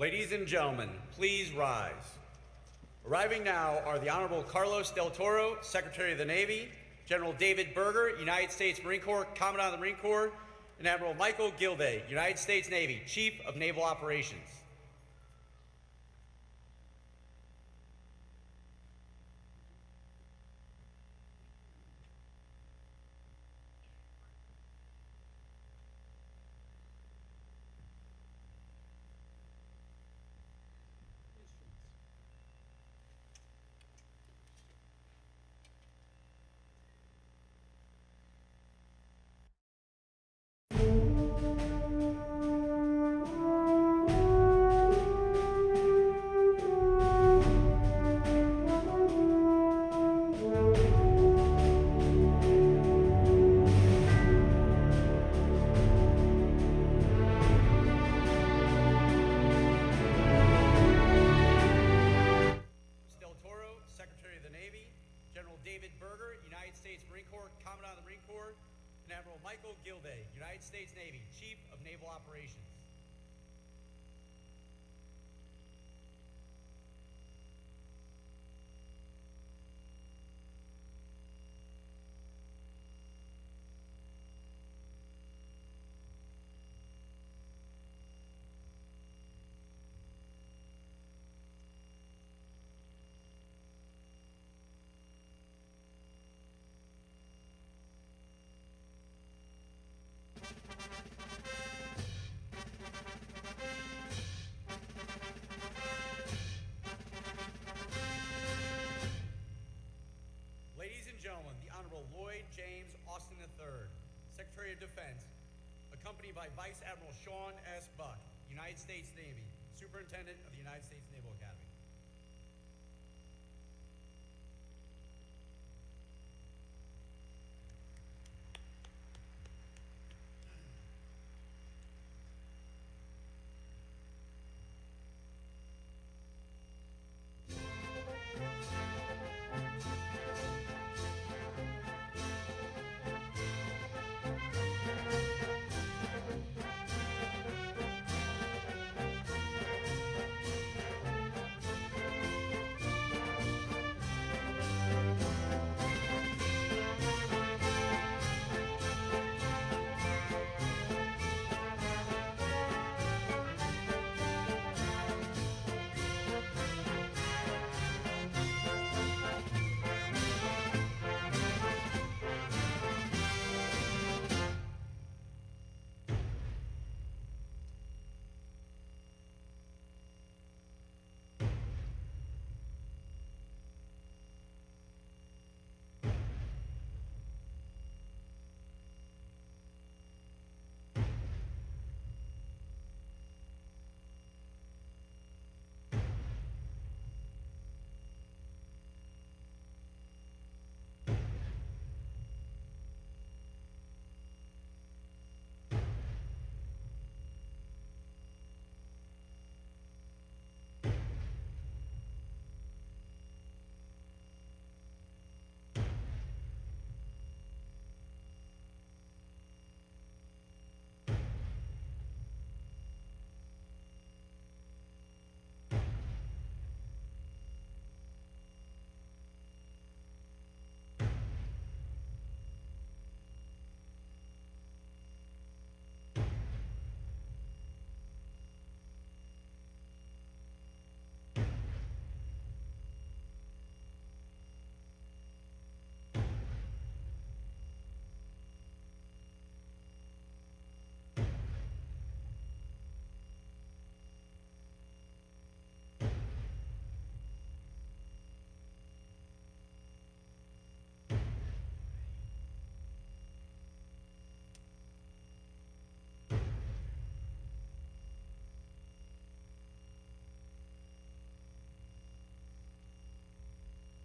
Ladies and gentlemen, please rise. Arriving now are the Honorable Carlos Del Toro, Secretary of the Navy, General David Berger, United States Marine Corps, Commandant of the Marine Corps, and Admiral Michael Gilday, United States Navy, Chief of Naval Operations. Michael Gilday, United States Navy, Chief of Naval Operations. Secretary of Defense, accompanied by Vice Admiral Sean S. Buck, United States Navy, Superintendent of the United States Naval Academy.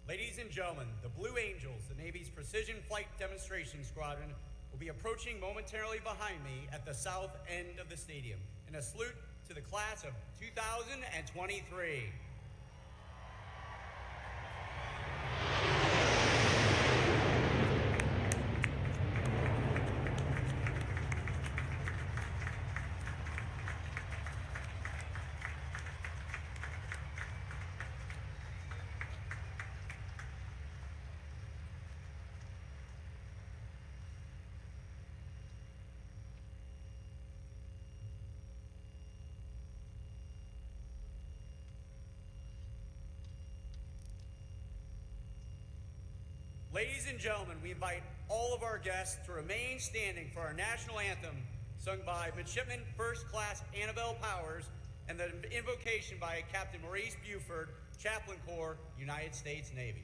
Ladies and gentlemen, the Blue Angels, the Navy's Precision Flight Demonstration Squadron, will be approaching momentarily behind me at the south end of the stadium in a salute to the class of 2023. Ladies and gentlemen, we invite all of our guests to remain standing for our national anthem, sung by Midshipman First Class Annabelle Powers, and the invocation by Captain Maurice Buford, Chaplain Corps, United States Navy.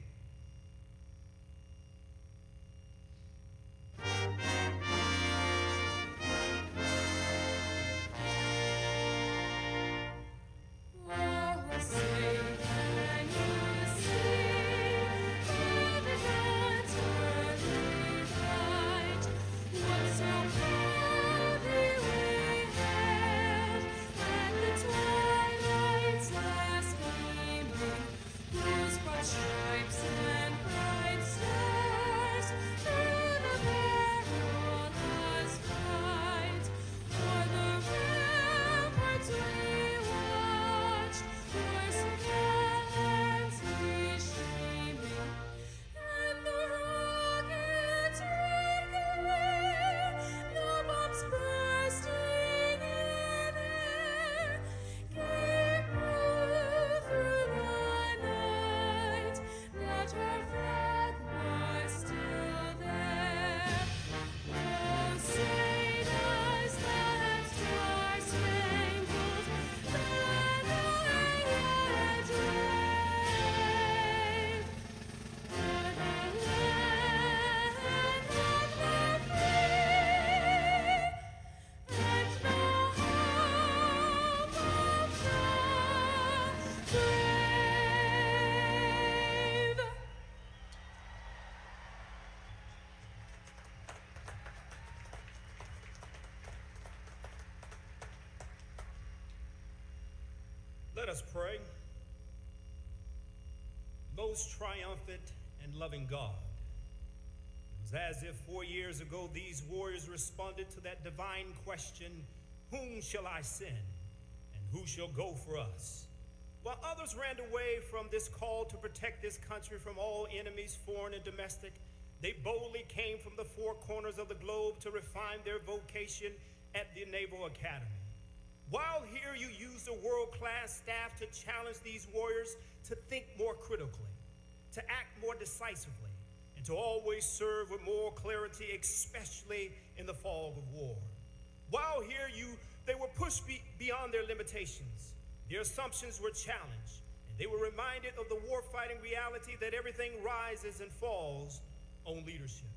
Let us pray. Most triumphant and loving God, it was as if 4 years ago these warriors responded to that divine question, whom shall I send and who shall go for us? While others ran away from this call to protect this country from all enemies, foreign and domestic, they boldly came from the four corners of the globe to refine their vocation at the Naval Academy. While here, you used a world-class staff to challenge these warriors to think more critically, to act more decisively, and to always serve with more clarity, especially in the fog of war. While here, they were pushed beyond their limitations. Their assumptions were challenged, and they were reminded of the warfighting reality that everything rises and falls on leadership.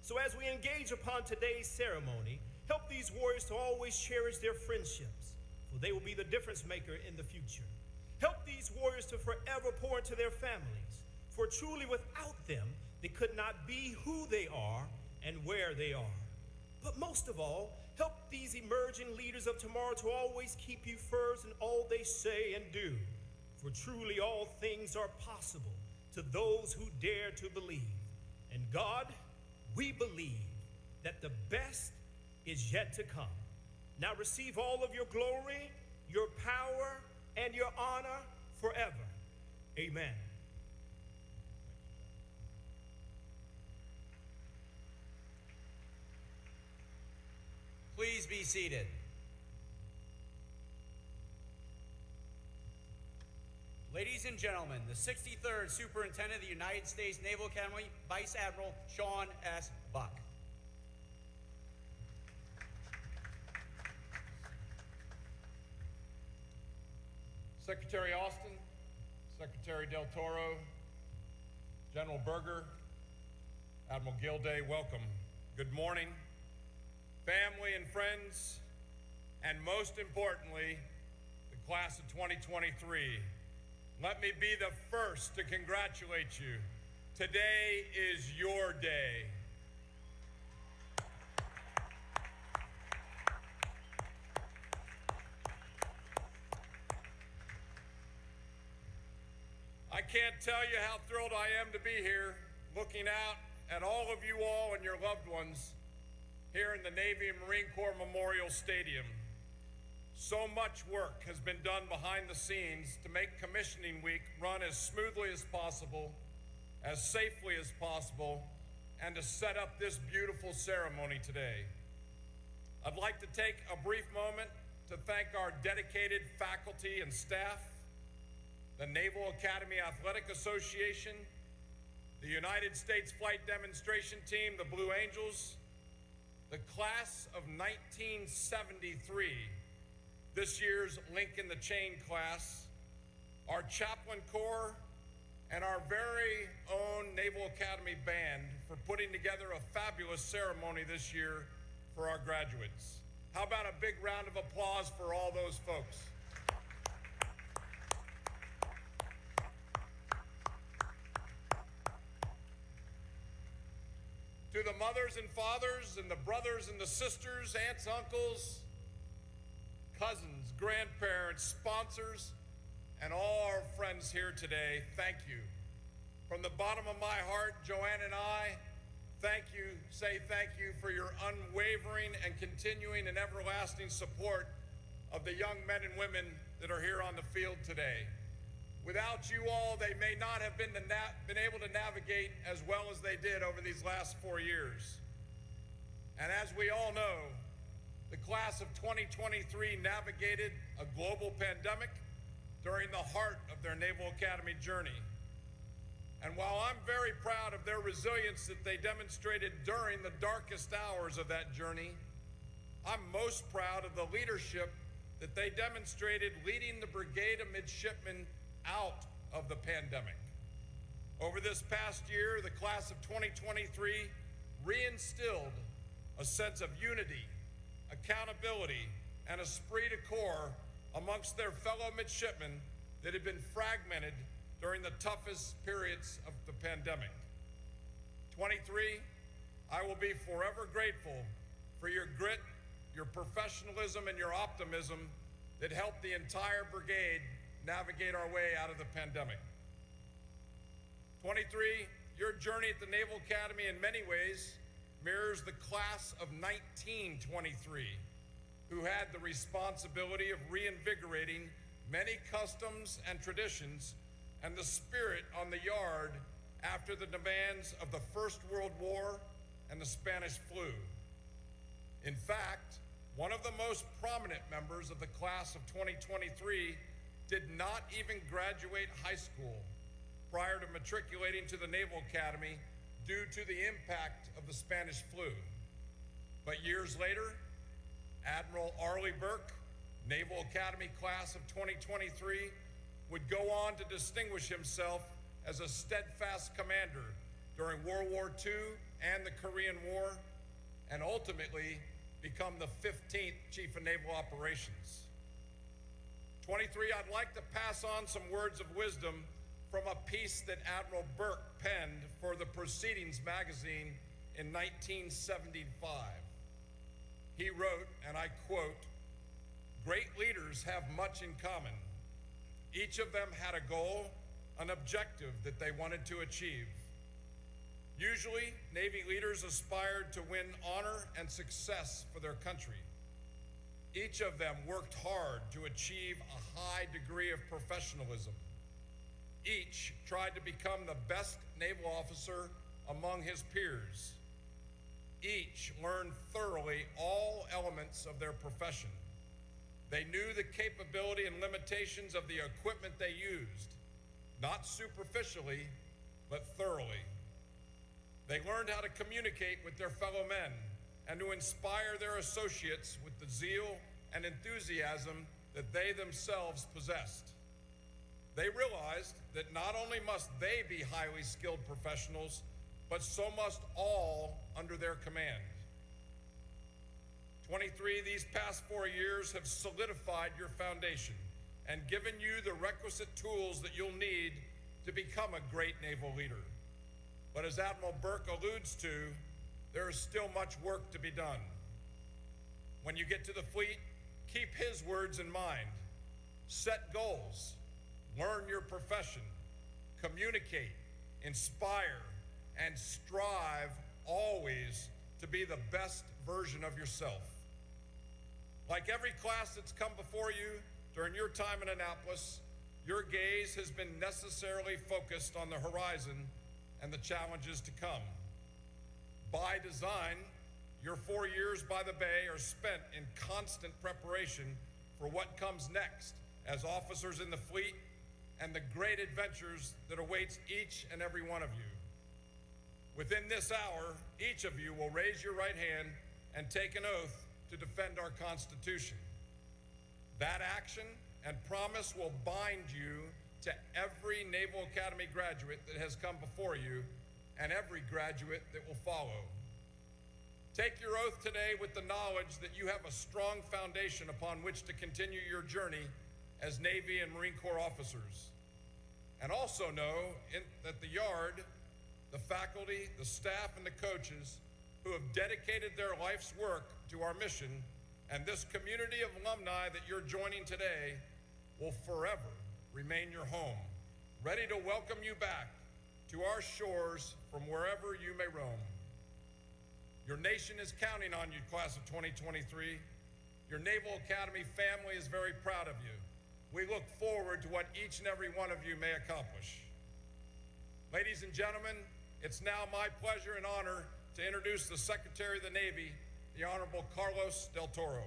So as we engage upon today's ceremony, help these warriors to always cherish their friendships, for they will be the difference maker in the future. Help these warriors to forever pour into their families, for truly without them, they could not be who they are and where they are. But most of all, help these emerging leaders of tomorrow to always keep you first in all they say and do, for truly all things are possible to those who dare to believe. And God, we believe that the best is yet to come. Now receive all of your glory, your power, and your honor forever. Amen. Please be seated. Ladies and gentlemen, the 63rd Superintendent of the United States Naval Academy, Vice Admiral Sean S. Buck. Secretary Austin, Secretary Del Toro, General Berger, Admiral Gilday, welcome. Good morning, family and friends, and most importantly, the class of 2023. Let me be the first to congratulate you. Today is your day. I can't tell you how thrilled I am to be here, looking out at all of you all and your loved ones here in the Navy and Marine Corps Memorial Stadium. So much work has been done behind the scenes to make commissioning week run as smoothly as possible, as safely as possible, and to set up this beautiful ceremony today. I'd like to take a brief moment to thank our dedicated faculty and staff, the Naval Academy Athletic Association, the United States Flight Demonstration Team, the Blue Angels, the class of 1973, this year's Link in the Chain class, our chaplain corps, and our very own Naval Academy band for putting together a fabulous ceremony this year for our graduates. How about a big round of applause for all those folks? To the mothers and fathers and the brothers and the sisters, aunts, uncles, cousins, grandparents, sponsors, and all our friends here today, thank you. From the bottom of my heart, Joanne and I say thank you for your unwavering and continuing and everlasting support of the young men and women that are here on the field today. Without you all, they may not have been able to navigate as well as they did over these last 4 years. And as we all know, the class of 2023 navigated a global pandemic during the heart of their Naval Academy journey. And while I'm very proud of their resilience that they demonstrated during the darkest hours of that journey, I'm most proud of the leadership that they demonstrated leading the brigade of midshipmen out of the pandemic. Over this past year, the class of 2023 reinstilled a sense of unity, accountability, and esprit de corps amongst their fellow midshipmen that had been fragmented during the toughest periods of the pandemic. 23, I will be forever grateful for your grit, your professionalism, and your optimism that helped the entire brigade navigate our way out of the pandemic. 23, your journey at the Naval Academy in many ways mirrors the class of 1923, who had the responsibility of reinvigorating many customs and traditions and the spirit on the yard after the demands of the First World War and the Spanish flu. In fact, one of the most prominent members of the class of 2023 did not even graduate high school prior to matriculating to the Naval Academy due to the impact of the Spanish flu. But years later, Admiral Arleigh Burke, Naval Academy class of 2023, would go on to distinguish himself as a steadfast commander during World War II and the Korean War, and ultimately become the 15th Chief of Naval Operations. 23, I'd like to pass on some words of wisdom from a piece that Admiral Burke penned for the Proceedings magazine in 1975. He wrote, and I quote, "Great leaders have much in common. Each of them had a goal, an objective that they wanted to achieve. Usually, Navy leaders aspired to win honor and success for their country. Each of them worked hard to achieve a high degree of professionalism. Each tried to become the best naval officer among his peers. Each learned thoroughly all elements of their profession. They knew the capability and limitations of the equipment they used, not superficially, but thoroughly. They learned how to communicate with their fellow men and to inspire their associates with the zeal and enthusiasm that they themselves possessed. They realized that not only must they be highly skilled professionals, but so must all under their command. 23, these past 4 years have solidified your foundation and given you the requisite tools that you'll need to become a great naval leader. But as Admiral Burke alludes to, there is still much work to be done. When you get to the fleet, keep his words in mind. Set goals, learn your profession, communicate, inspire, and strive always to be the best version of yourself. Like every class that's come before you during your time in Annapolis, your gaze has been necessarily focused on the horizon and the challenges to come. By design, your 4 years by the Bay are spent in constant preparation for what comes next as officers in the fleet and the great adventures that awaits each and every one of you. Within this hour, each of you will raise your right hand and take an oath to defend our Constitution. That action and promise will bind you to every Naval Academy graduate that has come before you and every graduate that will follow. Take your oath today with the knowledge that you have a strong foundation upon which to continue your journey as Navy and Marine Corps officers. And also know that the Yard, the faculty, the staff, and the coaches who have dedicated their life's work to our mission and this community of alumni that you're joining today will forever remain your home, ready to welcome you back to our shores from wherever you may roam. Your nation is counting on you, class of 2023. Your Naval Academy family is very proud of you. We look forward to what each and every one of you may accomplish. Ladies and gentlemen, it's now my pleasure and honor to introduce the Secretary of the Navy, the Honorable Carlos Del Toro.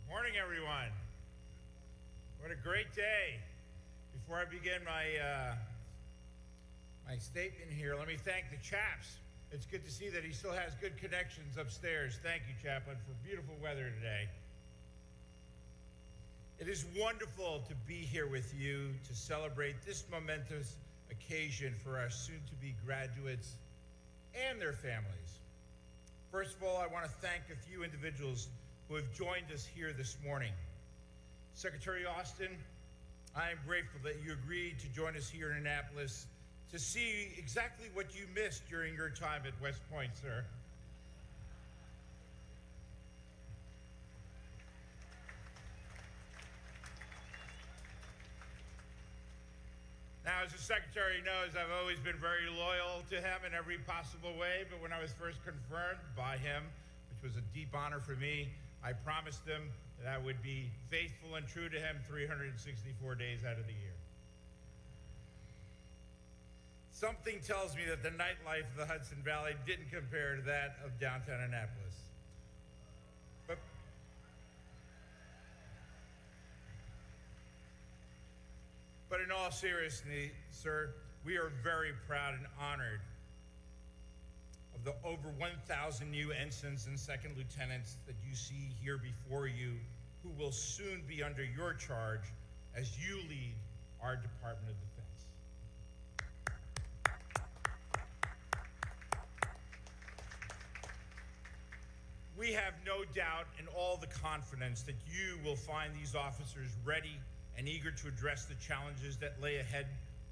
Morning, everyone. What a great day. Before I begin my statement here, let me thank the chaps. It's good to see that he still has good connections upstairs. Thank you, Chaplain, for beautiful weather today. It is wonderful to be here with you to celebrate this momentous occasion for our soon-to-be graduates and their families. First of all, I want to thank a few individuals who have joined us here this morning. Secretary Austin, I am grateful that you agreed to join us here in Annapolis to see exactly what you missed during your time at West Point, sir. Now, as the Secretary knows, I've always been very loyal to him in every possible way, but when I was first confirmed by him, which was a deep honor for me, I promised him that I would be faithful and true to him 364 days out of the year. Something tells me that the nightlife of the Hudson Valley didn't compare to that of downtown Annapolis. But in all seriousness, sir, we are very proud and honored of the over 1,000 new ensigns and second lieutenants that you see here before you, who will soon be under your charge as you lead our Department of Defense. We have no doubt and all the confidence that you will find these officers ready and eager to address the challenges that lay ahead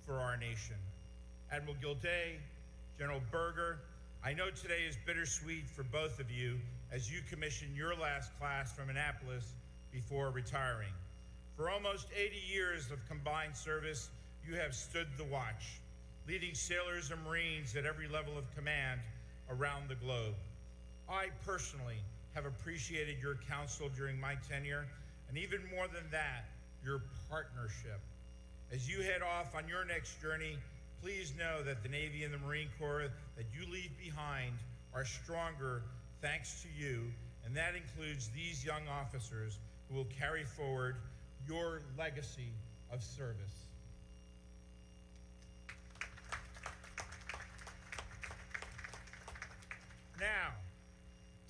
for our nation. Admiral Gilday, General Berger, I know today is bittersweet for both of you as you commission your last class from Annapolis before retiring. For almost 80 years of combined service, you have stood the watch, leading sailors and Marines at every level of command around the globe. I personally have appreciated your counsel during my tenure, and even more than that, your partnership. As you head off on your next journey, please know that the Navy and the Marine Corps that you leave behind are stronger thanks to you, and that includes these young officers who will carry forward your legacy of service. Now,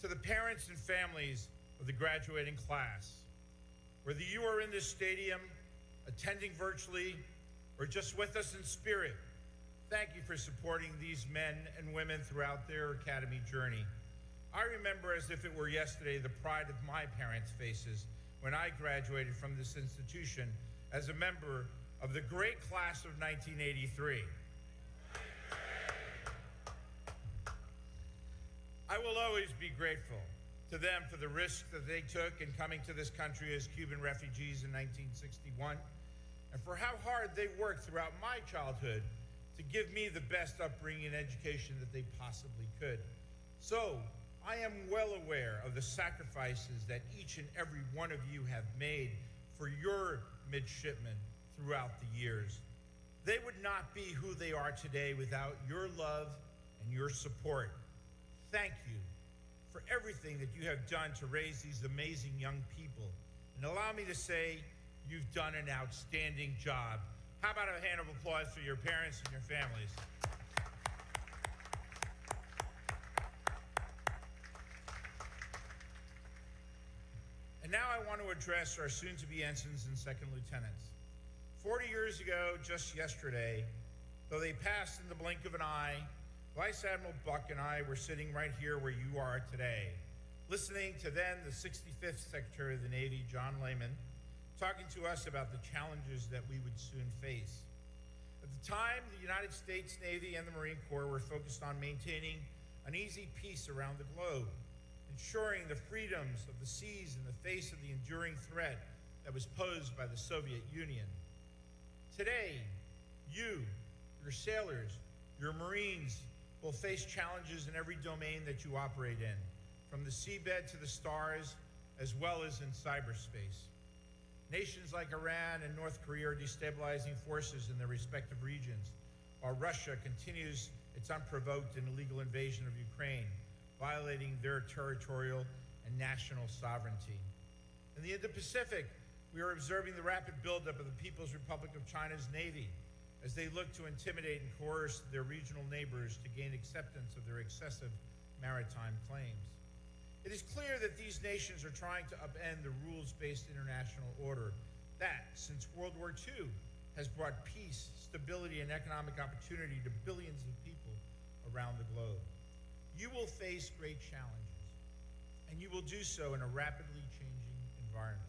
to the parents and families of the graduating class, whether you are in this stadium attending virtually, or just with us in spirit, thank you for supporting these men and women throughout their academy journey. I remember as if it were yesterday the pride of my parents' faces when I graduated from this institution as a member of the great class of 1983. I will always be grateful to them for the risk that they took in coming to this country as Cuban refugees in 1961, and for how hard they worked throughout my childhood to give me the best upbringing and education that they possibly could. So, I am well aware of the sacrifices that each and every one of you have made for your midshipmen throughout the years. They would not be who they are today without your love and your support. Thank you for everything that you have done to raise these amazing young people. And allow me to say, you've done an outstanding job. How about a hand of applause for your parents and your families? And now I want to address our soon-to-be ensigns and second lieutenants. 40 years ago, just yesterday, though they passed in the blink of an eye, Vice Admiral Buck and I were sitting right here where you are today, listening to then the 65th Secretary of the Navy, John Lehman, talking to us about the challenges that we would soon face. At the time, the United States Navy and the Marine Corps were focused on maintaining an easy peace around the globe, ensuring the freedoms of the seas in the face of the enduring threat that was posed by the Soviet Union. Today, you, your sailors, your Marines will face challenges in every domain that you operate in, from the seabed to the stars, as well as in cyberspace. Nations like Iran and North Korea are destabilizing forces in their respective regions, while Russia continues its unprovoked and illegal invasion of Ukraine, violating their territorial and national sovereignty. In the Indo-Pacific, we are observing the rapid buildup of the People's Republic of China's Navy as they look to intimidate and coerce their regional neighbors to gain acceptance of their excessive maritime claims. It is clear that these nations are trying to upend the rules-based international order that, since World War II, has brought peace, stability, and economic opportunity to billions of people around the globe. You will face great challenges, and you will do so in a rapidly changing environment.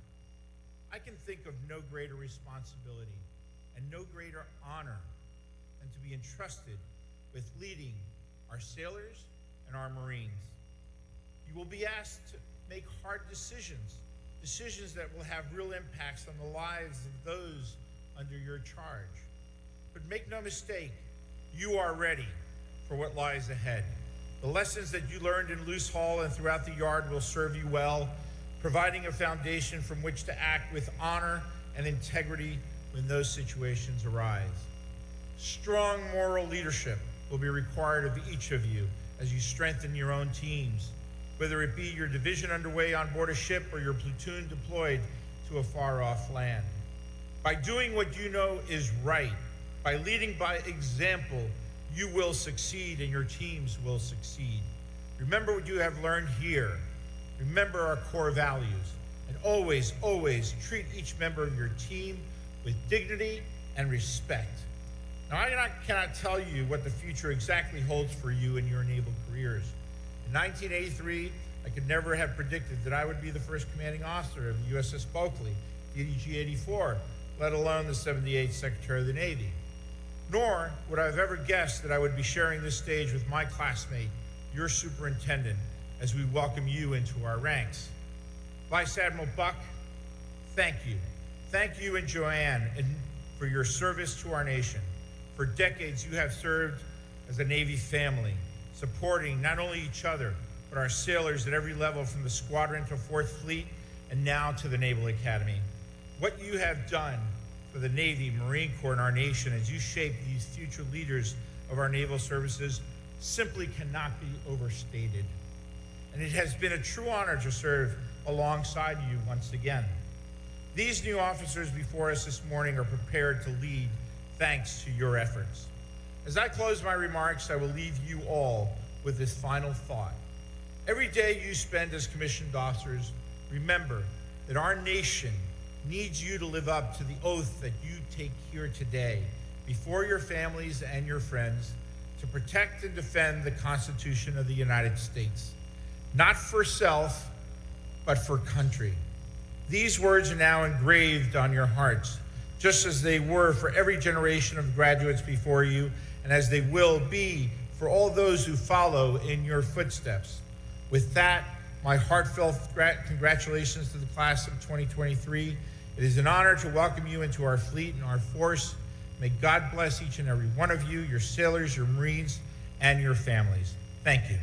I can think of no greater responsibility and no greater honor than to be entrusted with leading our sailors and our Marines. You will be asked to make hard decisions, decisions that will have real impacts on the lives of those under your charge. But make no mistake, you are ready for what lies ahead. The lessons that you learned in Loose Hall and throughout the yard will serve you well, providing a foundation from which to act with honor and integrity when those situations arise. Strong moral leadership will be required of each of you as you strengthen your own teams, whether it be your division underway on board a ship or your platoon deployed to a far-off land. By doing what you know is right, by leading by example, you will succeed and your teams will succeed. Remember what you have learned here. Remember our core values, and always, always treat each member of your team with dignity and respect. Now, I cannot tell you what the future exactly holds for you in your naval careers. In 1983, I could never have predicted that I would be the first commanding officer of the USS Bulkley, DDG-84, let alone the 78th Secretary of the Navy. Nor would I have ever guessed that I would be sharing this stage with my classmate, your superintendent, as we welcome you into our ranks. Vice Admiral Buck, thank you. Thank you and Joanne for your service to our nation. For decades, you have served as a Navy family, supporting not only each other, but our sailors at every level from the squadron to 4th Fleet and now to the Naval Academy. What you have done for the Navy, Marine Corps, and our nation as you shape these future leaders of our naval services simply cannot be overstated. And it has been a true honor to serve alongside you once again. These new officers before us this morning are prepared to lead thanks to your efforts. As I close my remarks, I will leave you all with this final thought. Every day you spend as commissioned officers, remember that our nation needs you to live up to the oath that you take here today before your families and your friends to protect and defend the Constitution of the United States, not for self, but for country. These words are now engraved on your hearts, just as they were for every generation of graduates before you, and as they will be for all those who follow in your footsteps. With that, my heartfelt congratulations to the class of 2023. It is an honor to welcome you into our fleet and our force. May God bless each and every one of you, your sailors, your Marines, and your families. Thank you.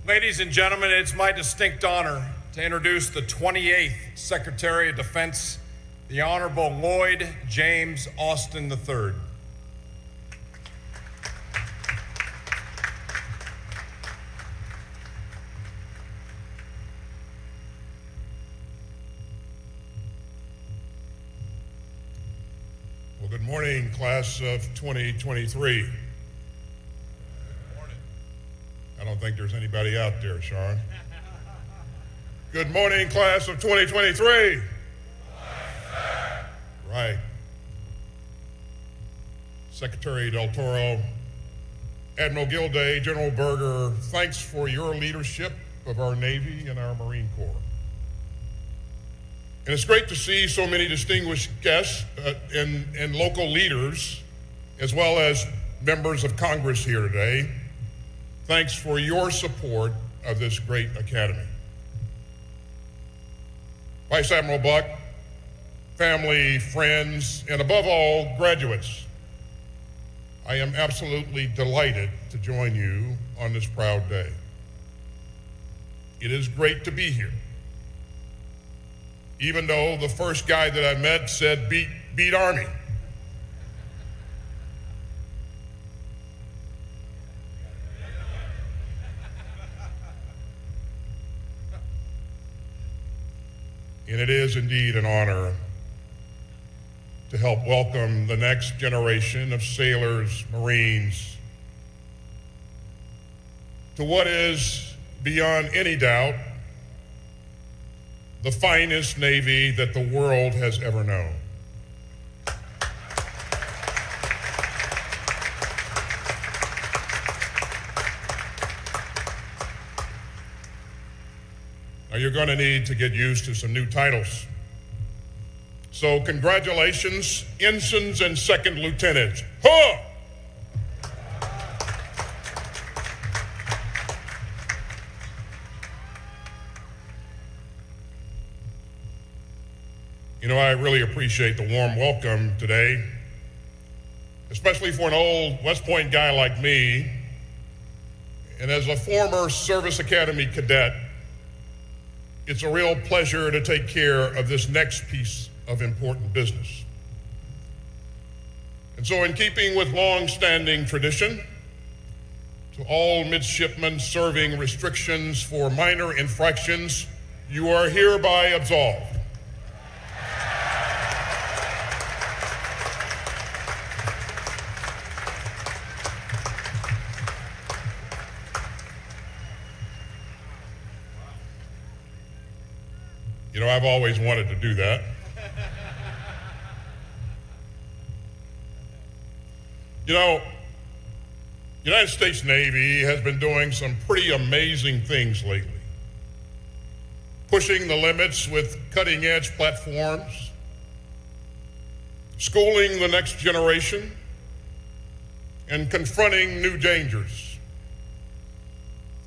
Ladies and gentlemen, it's my distinct honor to introduce the 28th Secretary of Defense, the Honorable Lloyd James Austin III. Well, good morning, class of 2023. I don't think there's anybody out there, Sean. Good morning, class of 2023. Right. Secretary Del Toro, Admiral Gilday, General Berger, thanks for your leadership of our Navy and our Marine Corps. And it's great to see so many distinguished guests and local leaders, as well as members of Congress here today. Thanks for your support of this great academy. Vice Admiral Buck, family, friends, and above all, graduates, I am absolutely delighted to join you on this proud day. It is great to be here. Even though the first guy that I met said, beat Army. And it is indeed an honor to help welcome the next generation of sailors, Marines, to what is, beyond any doubt, the finest Navy that the world has ever known. Now, you're going to need to get used to some new titles. So congratulations, ensigns and second lieutenants. Huh! You know, I really appreciate the warm welcome today, especially for an old West Point guy like me. And as a former Service Academy cadet, it's a real pleasure to take care of this next piece of important business. And so, in keeping with long-standing tradition, to all midshipmen serving restrictions for minor infractions, you are hereby absolved. You know, I've always wanted to do that. You know, the United States Navy has been doing some pretty amazing things lately. Pushing the limits with cutting-edge platforms, schooling the next generation, and confronting new dangers.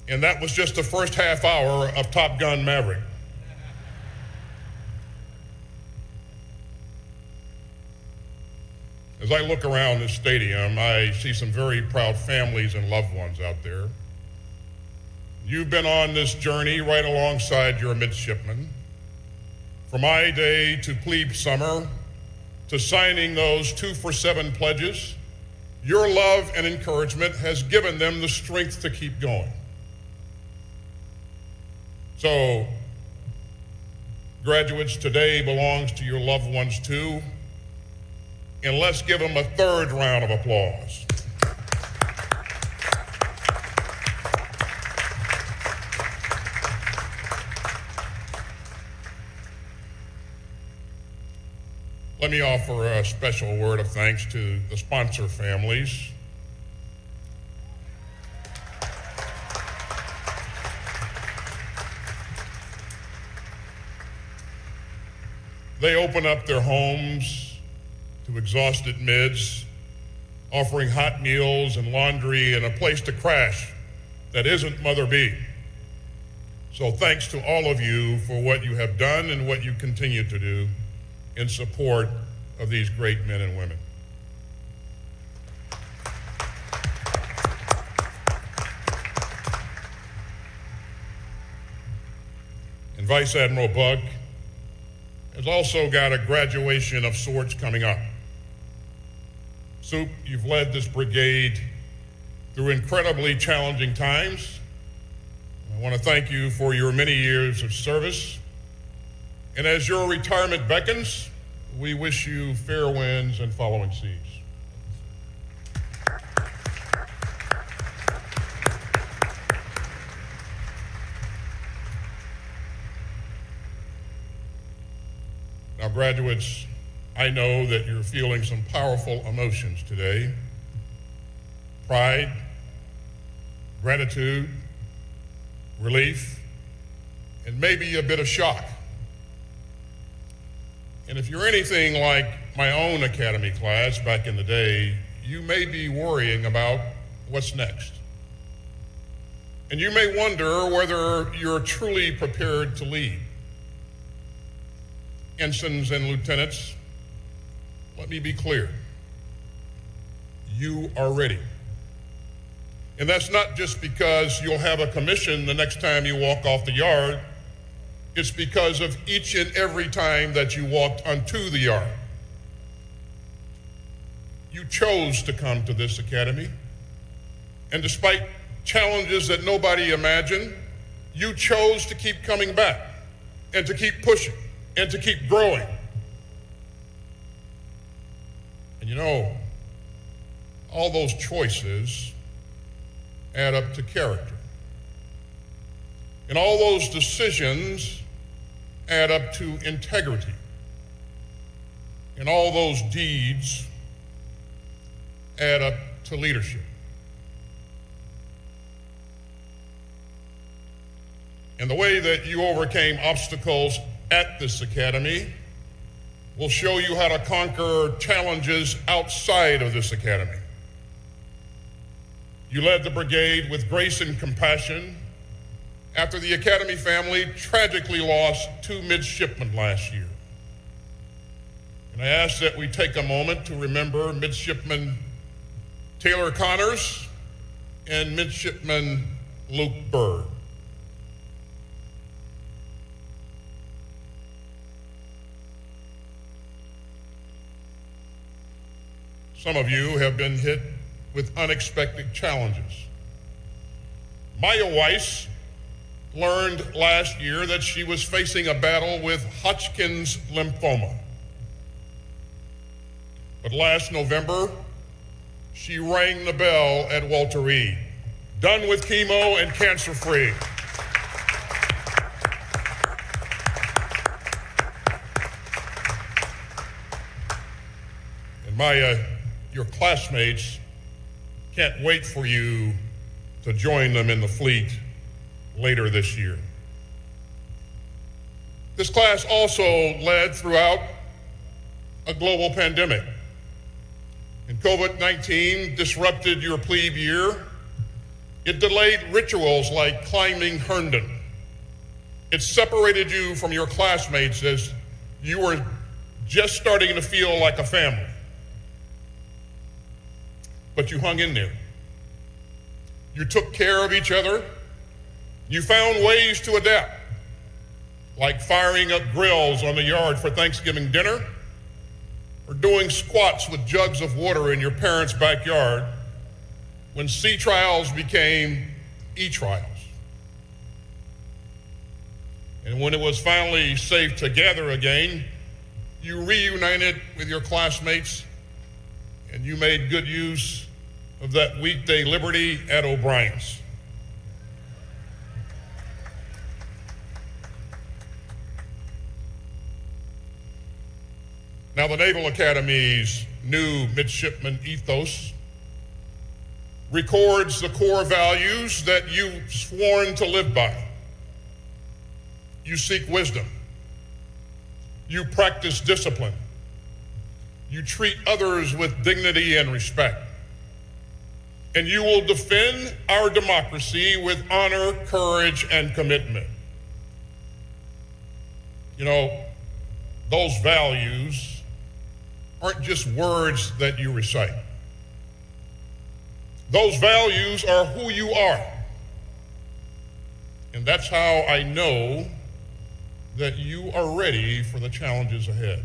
And that was just the first half hour of Top Gun Maverick. As I look around this stadium, I see some very proud families and loved ones out there. You've been on this journey right alongside your midshipmen. From I Day to plebe summer, to signing those 2 for 7 pledges, your love and encouragement has given them the strength to keep going. So, graduates, today belongs to your loved ones too. And let's give them a third round of applause. Let me offer a special word of thanks to the sponsor families. They open up their homes to exhausted mids, offering hot meals and laundry and a place to crash that isn't Mother B. So thanks to all of you for what you have done and what you continue to do in support of these great men and women. And Vice Admiral Buck has also got a graduation of sorts coming up. Soup, you've led this brigade through incredibly challenging times. I want to thank you for your many years of service. And as your retirement beckons, we wish you fair winds and following seas. Now, graduates, I know that you're feeling some powerful emotions today. Pride, gratitude, relief, and maybe a bit of shock. And if you're anything like my own academy class back in the day, you may be worrying about what's next. And you may wonder whether you're truly prepared to lead. Ensigns and lieutenants, let me be clear. You are ready. And that's not just because you'll have a commission the next time you walk off the yard. It's because of each and every time that you walked onto the yard. You chose to come to this academy. And despite challenges that nobody imagined, you chose to keep coming back and to keep pushing and to keep growing. And you know, all those choices add up to character. And all those decisions add up to integrity. And all those deeds add up to leadership. And the way that you overcame obstacles at this academy will show you how to conquer challenges outside of this academy. You led the brigade with grace and compassion after the academy family tragically lost 2 midshipmen last year. And I ask that we take a moment to remember Midshipman Taylor Connors and Midshipman Luke Bird. Some of you have been hit with unexpected challenges. Maya Weiss learned last year that she was facing a battle with Hodgkin's lymphoma. But last November, she rang the bell at Walter Reed, done with chemo and cancer-free. And Maya, your classmates can't wait for you to join them in the fleet later this year. This class also led throughout a global pandemic. And COVID-19 disrupted your plebe year. It delayed rituals like climbing Herndon. It separated you from your classmates as you were just starting to feel like a family. But you hung in there. You took care of each other. You found ways to adapt, like firing up grills on the yard for Thanksgiving dinner, or doing squats with jugs of water in your parents' backyard when sea trials became e-trials. And when it was finally safe to gather again, you reunited with your classmates and you made good use of that weekday liberty at O'Brien's. Now, the Naval Academy's new midshipman ethos records the core values that you've sworn to live by. You seek wisdom. You practice discipline. You treat others with dignity and respect. And you will defend our democracy with honor, courage, and commitment. You know, those values aren't just words that you recite. Those values are who you are. And that's how I know that you are ready for the challenges ahead.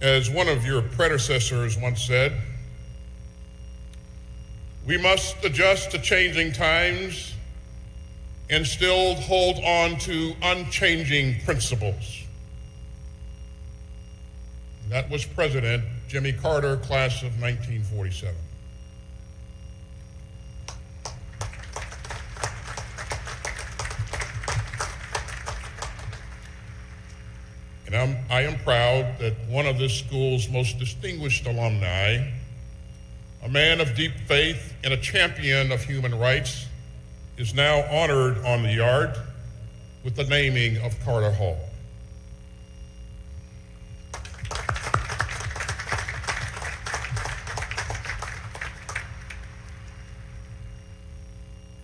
As one of your predecessors once said, we must adjust to changing times and still hold on to unchanging principles. That was President Jimmy Carter, class of 1947. And I am proud that one of this school's most distinguished alumni, a man of deep faith and a champion of human rights, is now honored on the yard with the naming of Carter Hall.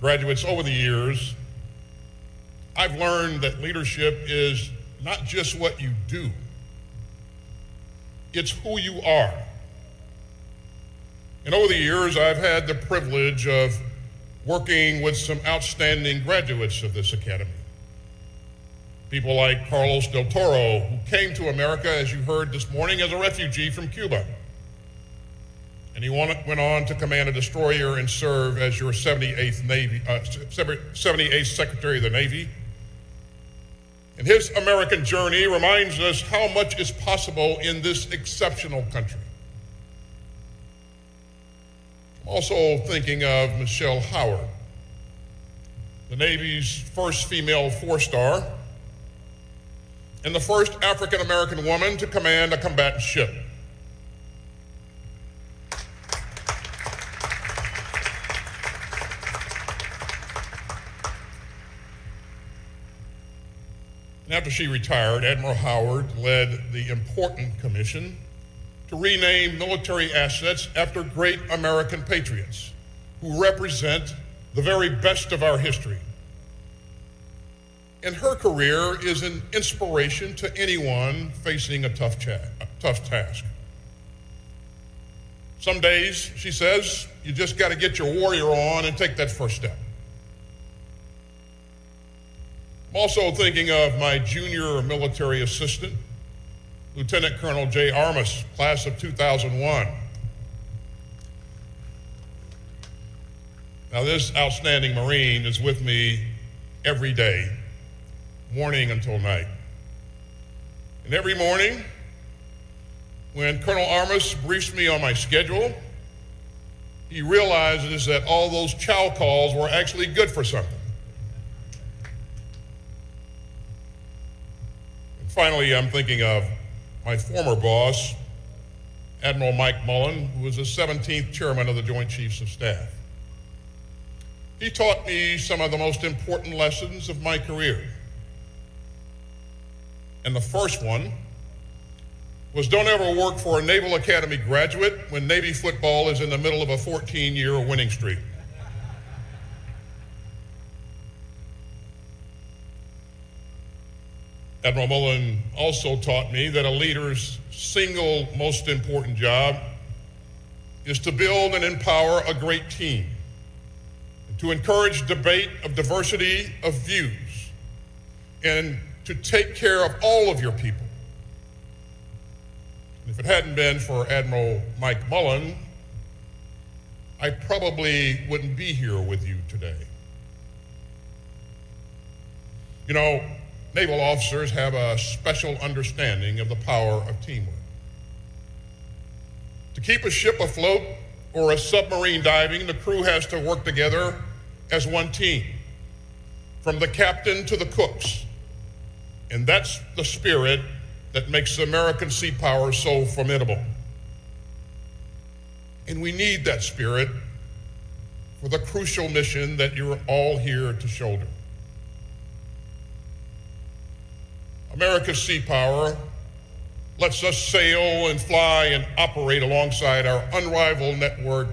Graduates, over the years, I've learned that leadership is not just what you do, it's who you are. And over the years, I've had the privilege of working with some outstanding graduates of this academy. People like Carlos del Toro, who came to America, as you heard this morning, as a refugee from Cuba. And he went on to command a destroyer and serve as your 78th Secretary of the Navy. And his American journey reminds us how much is possible in this exceptional country. I'm also thinking of Michelle Howard, the Navy's first female four-star and the first African-American woman to command a combatant ship. After she retired, Admiral Howard led the important commission to rename military assets after great American patriots who represent the very best of our history. And her career is an inspiration to anyone facing a tough task. Some days, she says, you just got to get your warrior on and take that first step. I'm also thinking of my junior military assistant, Lieutenant Colonel Jay Armas, class of 2001. Now, this outstanding Marine is with me every day, morning until night. And every morning, when Colonel Armas briefs me on my schedule, he realizes that all those chow calls were actually good for something. Finally, I'm thinking of my former boss, Admiral Mike Mullen, who was the 17th chairman of the Joint Chiefs of Staff. He taught me some of the most important lessons of my career. And the first one was don't ever work for a Naval Academy graduate when Navy football is in the middle of a 14-year winning streak. Admiral Mullen also taught me that a leader's single most important job is to build and empower a great team, and to encourage debate of diversity of views, and to take care of all of your people. And if it hadn't been for Admiral Mike Mullen, I probably wouldn't be here with you today. You know, naval officers have a special understanding of the power of teamwork. keep a ship afloat or a submarine diving, the crew has to work together as one team, from the captain to the cooks. And that's the spirit that makes American sea power so formidable. And we need that spirit for the crucial mission that you're all here to shoulder. America's sea power lets us sail and fly and operate alongside our unrivaled network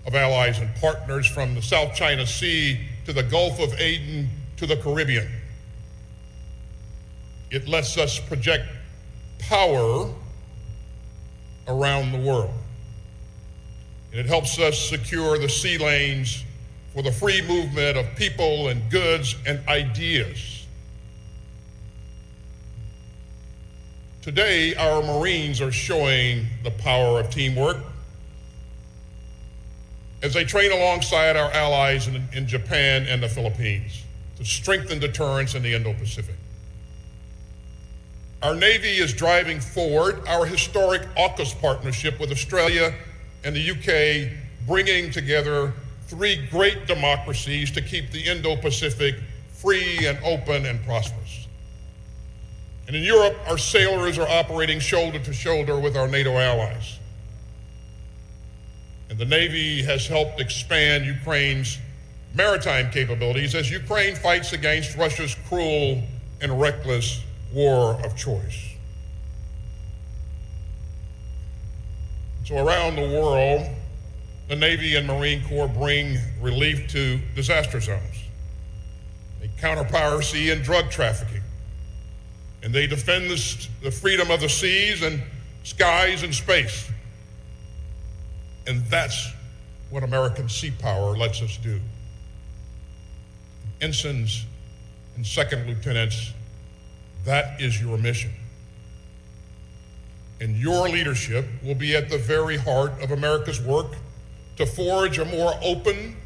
of allies and partners from the South China Sea to the Gulf of Aden to the Caribbean. It lets us project power around the world. And it helps us secure the sea lanes for the free movement of people and goods and ideas. Today, our Marines are showing the power of teamwork as they train alongside our allies in Japan and the Philippines to strengthen deterrence in the Indo-Pacific. Our Navy is driving forward our historic AUKUS partnership with Australia and the UK, bringing together three great democracies to keep the Indo-Pacific free and open and prosperous. And in Europe, our sailors are operating shoulder to shoulder with our NATO allies. And the Navy has helped expand Ukraine's maritime capabilities as Ukraine fights against Russia's cruel and reckless war of choice. So around the world, the Navy and Marine Corps bring relief to disaster zones. They counter piracy and drug trafficking. And they defend the freedom of the seas and skies and space. And that's what American sea power lets us do. Ensigns and second lieutenants, that is your mission. And your leadership will be at the very heart of America's work to forge a more open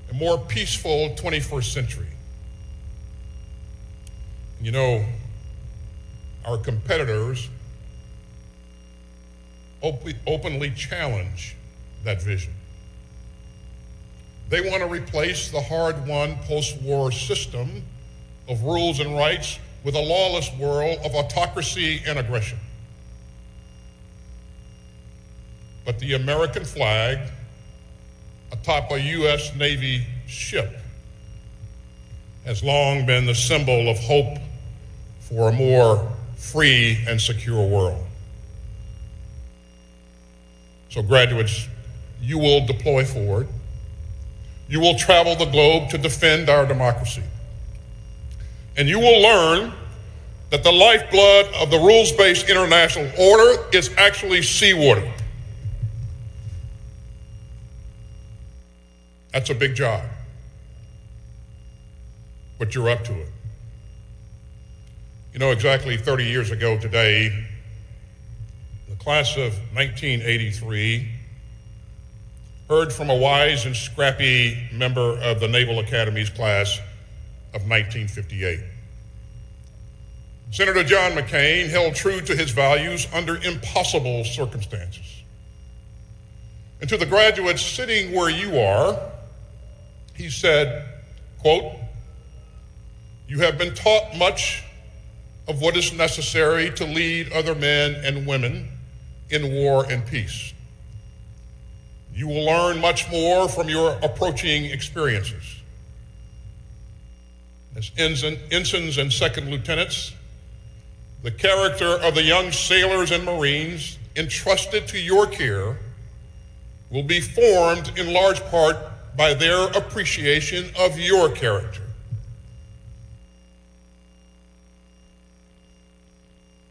and more peaceful 21st century. You know, our competitors openly challenge that vision. They want to replace the hard-won post-war system of rules and rights with a lawless world of autocracy and aggression. But the American flag atop a U.S. Navy ship has long been the symbol of hope for a more free and secure world. So graduates, you will deploy forward. You will travel the globe to defend our democracy. And you will learn that the lifeblood of the rules-based international order is actually seawater. That's a big job, but you're up to it. You know, exactly 30 years ago today, the class of 1983 heard from a wise and scrappy member of the Naval Academy's class of 1958. Senator John McCain held true to his values under impossible circumstances. And to the graduates sitting where you are, he said, quote, "You have been taught much of what is necessary to lead other men and women in war and peace. You will learn much more from your approaching experiences. As ensigns and second lieutenants, the character of the young sailors and Marines entrusted to your care will be formed in large part by their appreciation of your character.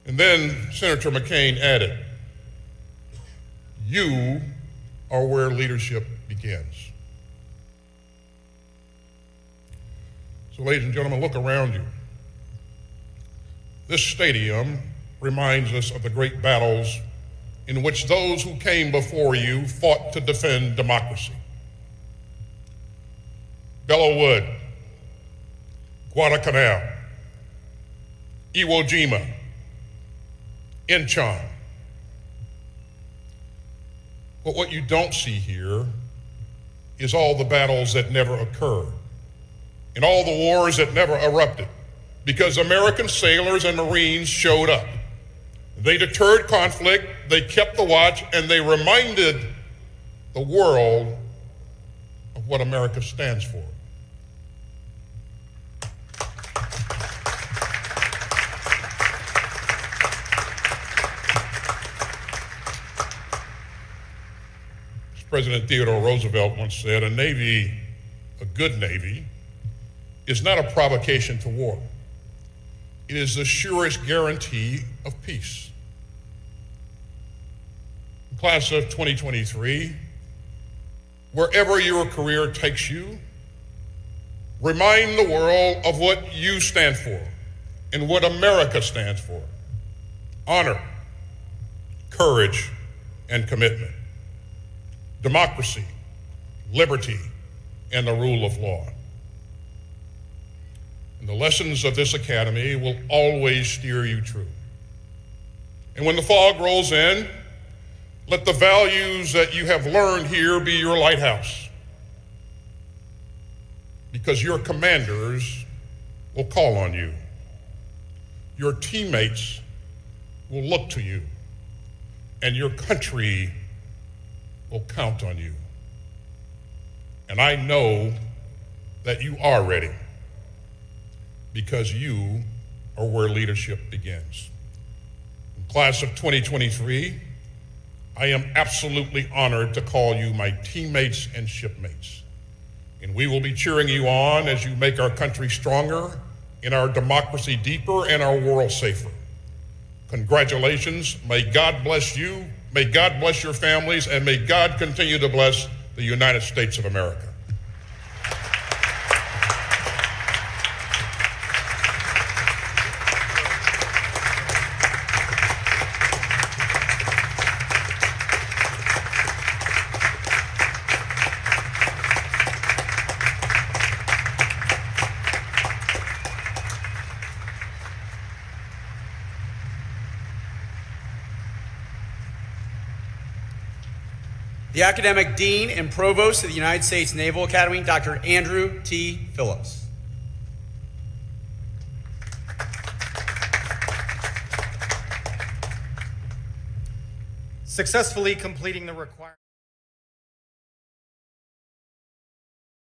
And then Senator McCain added, you are where leadership begins." So ladies and gentlemen, look around you. This stadium reminds us of the great battles in which those who came before you fought to defend democracy. Belleau Wood, Guadalcanal, Iwo Jima, Incheon. But what you don't see here is all the battles that never occurred and all the wars that never erupted because American sailors and Marines showed up. They deterred conflict, they kept the watch, and they reminded the world of what America stands for. As President Theodore Roosevelt once said, a good Navy, is not a provocation to war. It is the surest guarantee of peace. Class of 2023, wherever your career takes you, remind the world of what you stand for and what America stands for: honor, courage, and commitment, democracy, liberty, and the rule of law. And the lessons of this academy will always steer you true. And when the fog rolls in, let the values that you have learned here be your lighthouse, because your commanders will call on you. Your teammates will look to you, and your country will count on you. And I know that you are ready, because you are where leadership begins. In class of 2023, I am absolutely honored to call you my teammates and shipmates. And we will be cheering you on as you make our country stronger, and our democracy deeper, and our world safer. Congratulations. May God bless you, may God bless your families, and may God continue to bless the United States of America. The Academic Dean and Provost of the United States Naval Academy, Dr. Andrew T. Phillips. Successfully completing the required